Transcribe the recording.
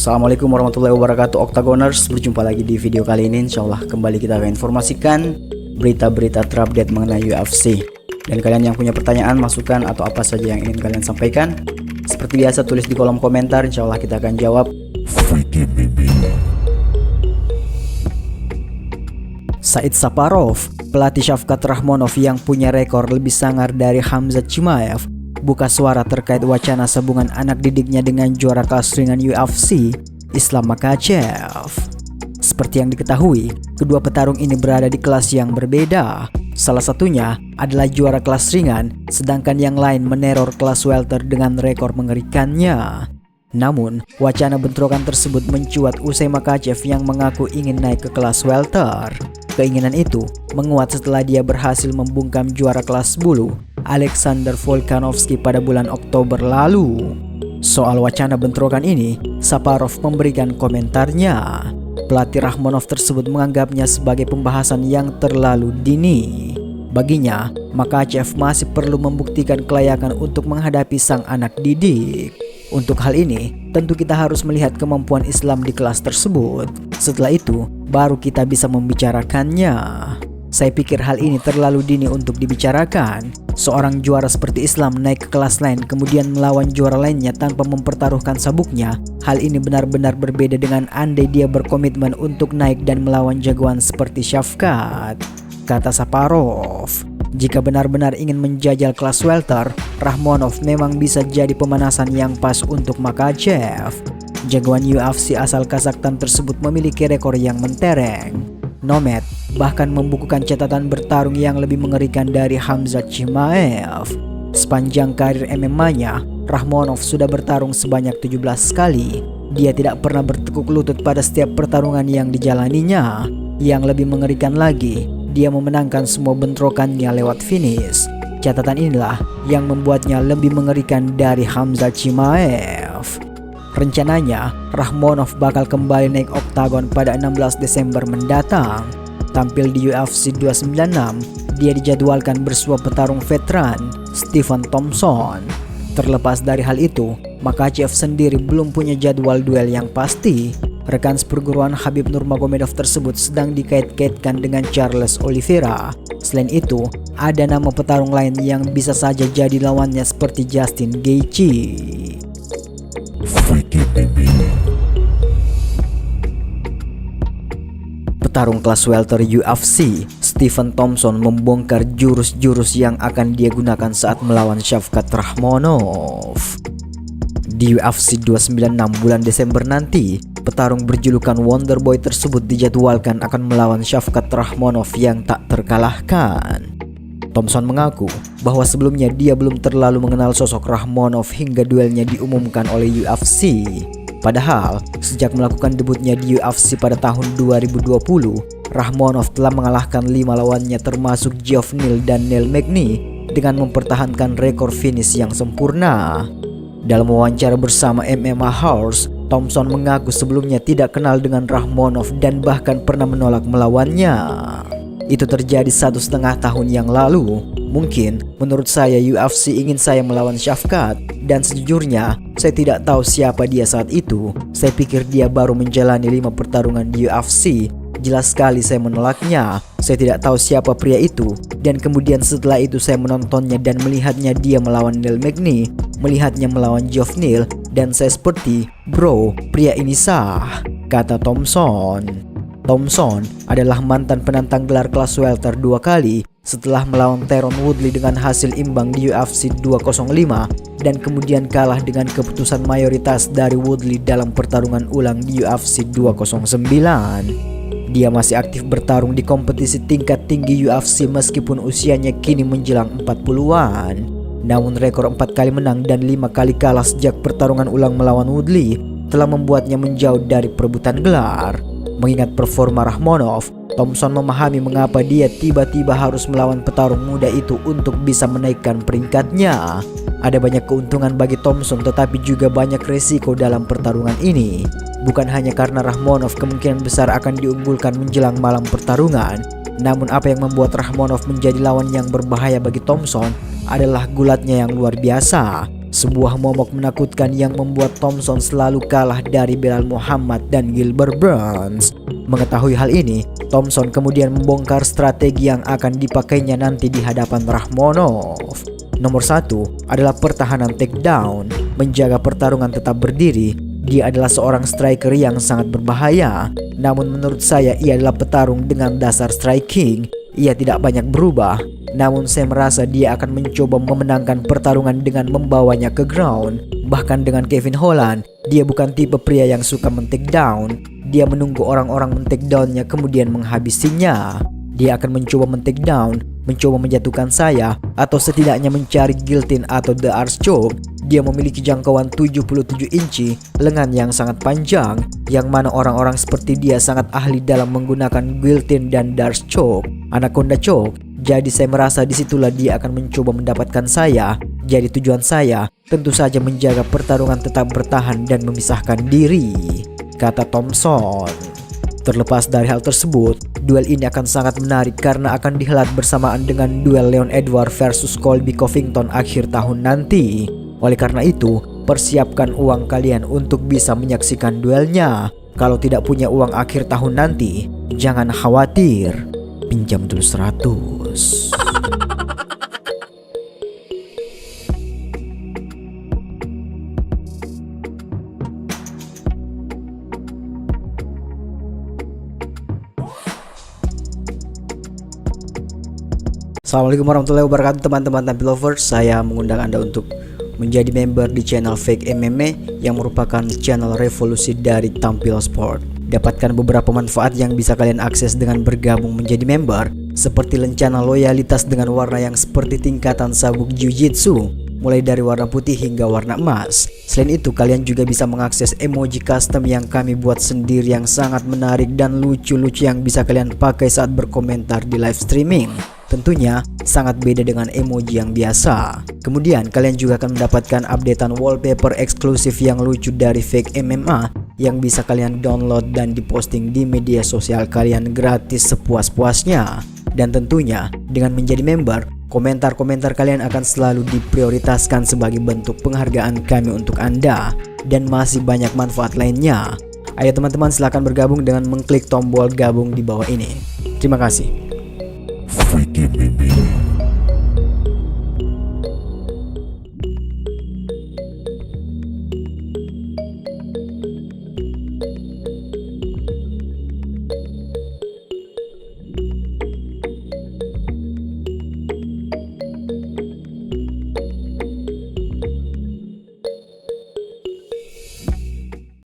Assalamualaikum warahmatullahi wabarakatuh Octagoners. Berjumpa lagi di video kali ini. Insyaallah kembali kita akan informasikan berita-berita terupdate mengenai UFC. Dan kalian yang punya pertanyaan, masukan atau apa saja yang ingin kalian sampaikan, seperti biasa tulis di kolom komentar. Insyaallah kita akan jawab. Said Saparov, pelatih Shavkat Rakhmonov yang punya rekor lebih sangar dari Khamzat Chimaev, buka suara terkait wacana sambungan anak didiknya dengan juara kelas ringan UFC, Islam Makhachev. Seperti yang diketahui, kedua petarung ini berada di kelas yang berbeda. Salah satunya adalah juara kelas ringan, sedangkan yang lain meneror kelas welter dengan rekor mengerikannya. Namun, wacana bentrokan tersebut mencuat usai Makhachev yang mengaku ingin naik ke kelas welter. Keinginan itu menguat setelah dia berhasil membungkam juara kelas bulu, Alexander Volkanovski, pada bulan Oktober lalu. Soal wacana bentrokan ini, Saparov memberikan komentarnya. Pelatih Rakhmonov tersebut menganggapnya sebagai pembahasan yang terlalu dini. Baginya, Makhachev masih perlu membuktikan kelayakan untuk menghadapi sang anak didik. Untuk hal ini, tentu kita harus melihat kemampuan Islam di kelas tersebut. Setelah itu, baru kita bisa membicarakannya. Saya pikir hal ini terlalu dini untuk dibicarakan. Seorang juara seperti Islam naik ke kelas lain kemudian melawan juara lainnya tanpa mempertaruhkan sabuknya. Hal ini benar-benar berbeda dengan andai dia berkomitmen untuk naik dan melawan jagoan seperti Shavkat, kata Saparov. Jika benar-benar ingin menjajal kelas welter, Rakhmonov memang bisa jadi pemanasan yang pas untuk Makhachev. Jagoan UFC asal Kazakhstan tersebut memiliki rekor yang mentereng. Nomad bahkan membukukan catatan bertarung yang lebih mengerikan dari Khamzat Chimaev. Sepanjang karir MMA-nya, Rakhmonov sudah bertarung sebanyak 17 kali. Dia tidak pernah bertekuk lutut pada setiap pertarungan yang dijalaninya. Yang lebih mengerikan lagi, dia memenangkan semua bentrokannya lewat finish. Catatan inilah yang membuatnya lebih mengerikan dari Khamzat Chimaev. Rencananya, Rakhmonov bakal kembali naik oktagon pada 16 Desember mendatang. Tampil di UFC 296, dia dijadwalkan bersua petarung veteran Stephen Thompson. Terlepas dari hal itu, Makhachev sendiri belum punya jadwal duel yang pasti. Rekan seperguruan Khabib Nurmagomedov tersebut sedang dikait-kaitkan dengan Charles Oliveira. Selain itu, ada nama petarung lain yang bisa saja jadi lawannya seperti Justin Gaethje. Petarung kelas welter UFC, Stephen Thompson, membongkar jurus-jurus yang akan dia gunakan saat melawan Shavkat Rakhmonov. Di UFC 296 bulan Desember nanti, petarung berjulukan Wonderboy tersebut dijadwalkan akan melawan Shavkat Rakhmonov yang tak terkalahkan. Thompson mengaku bahwa sebelumnya dia belum terlalu mengenal sosok Rakhmonov hingga duelnya diumumkan oleh UFC. Padahal, sejak melakukan debutnya di UFC pada tahun 2020, Rakhmonov telah mengalahkan 5 lawannya termasuk Geoff Neal dan Neil Magny dengan mempertahankan rekor finish yang sempurna. Dalam wawancara bersama MMA House, Thompson mengaku sebelumnya tidak kenal dengan Rakhmonov dan bahkan pernah menolak melawannya. Itu terjadi 1,5 tahun yang lalu. Mungkin menurut saya UFC ingin saya melawan Shavkat, dan sejujurnya saya tidak tahu siapa dia saat itu. Saya pikir dia baru menjalani 5 pertarungan di UFC. Jelas sekali saya menolaknya. Saya tidak tahu siapa pria itu. Dan kemudian setelah itu saya menontonnya dan melihatnya dia melawan Neil Magny, melihatnya melawan Geoff Neal, dan saya seperti, bro, pria ini sah, kata Thompson. Thompson adalah mantan penantang gelar kelas welter 2 kali setelah melawan Tyron Woodley dengan hasil imbang di UFC 205 dan kemudian kalah dengan keputusan mayoritas dari Woodley dalam pertarungan ulang di UFC 209. Dia masih aktif bertarung di kompetisi tingkat tinggi UFC meskipun usianya kini menjelang 40-an. Namun rekor 4 kali menang dan 5 kali kalah sejak pertarungan ulang melawan Woodley telah membuatnya menjauh dari perebutan gelar. Mengingat performa Rakhmonov, Thompson memahami mengapa dia tiba-tiba harus melawan petarung muda itu untuk bisa menaikkan peringkatnya. Ada banyak keuntungan bagi Thompson tetapi juga banyak resiko dalam pertarungan ini. Bukan hanya karena Rakhmonov kemungkinan besar akan diunggulkan menjelang malam pertarungan, namun apa yang membuat Rakhmonov menjadi lawan yang berbahaya bagi Thompson adalah gulatnya yang luar biasa. sebuah momok menakutkan yang membuat Thompson selalu kalah dari Belal Muhammad dan Gilbert Burns. Mengetahui hal ini, Thompson kemudian membongkar strategi yang akan dipakainya nanti di hadapan Rakhmonov. Nomor 1 adalah pertahanan takedown, menjaga pertarungan tetap berdiri. Dia adalah seorang striker yang sangat berbahaya, namun menurut saya ia adalah petarung dengan dasar striking. Ia tidak banyak berubah, namun saya merasa dia akan mencoba memenangkan pertarungan dengan membawanya ke ground. Bahkan dengan Kevin Holland, dia bukan tipe pria yang suka men-take down. Dia menunggu orang-orang men-take down-nya kemudian menghabisinya. Dia akan mencoba men-take down, mencoba menjatuhkan saya, atau setidaknya mencari guillotine atau the arse choke. Dia memiliki jangkauan 77 inci, lengan yang sangat panjang, yang mana orang-orang seperti dia sangat ahli dalam menggunakan guillotine dan darce choke, anaconda choke. Jadi saya merasa disitulah dia akan mencoba mendapatkan saya. Jadi tujuan saya tentu saja menjaga pertarungan tetap bertahan dan memisahkan diri, kata Thompson. Terlepas dari hal tersebut, duel ini akan sangat menarik karena akan dihelat bersamaan dengan duel Leon Edwards versus Colby Covington akhir tahun nanti. Oleh karena itu, persiapkan uang kalian untuk bisa menyaksikan duelnya. Kalau tidak punya uang akhir tahun nanti, jangan khawatir, pinjam dulu 100. Assalamualaikum warahmatullahi wabarakatuh teman-teman Tampil Lovers. Saya mengundang Anda untuk menjadi member di channel Fake MMA yang merupakan channel revolusi dari Tampil Sport. Dapatkan beberapa manfaat yang bisa kalian akses dengan bergabung menjadi member, seperti lencana loyalitas dengan warna yang seperti tingkatan sabuk jiu-jitsu, mulai dari warna putih hingga warna emas. Selain itu, kalian juga bisa mengakses emoji custom yang kami buat sendiri yang sangat menarik dan lucu-lucu yang bisa kalian pakai saat berkomentar di live streaming. Tentunya sangat beda dengan emoji yang biasa. Kemudian kalian juga akan mendapatkan updatean wallpaper eksklusif yang lucu dari Fake MMA yang bisa kalian download dan diposting di media sosial kalian gratis sepuas-puasnya. Dan tentunya dengan menjadi member, komentar-komentar kalian akan selalu diprioritaskan sebagai bentuk penghargaan kami untuk Anda. Dan masih banyak manfaat lainnya. Ayo teman-teman, silahkan bergabung dengan mengklik tombol gabung di bawah ini. Terima kasih. Fake MMA.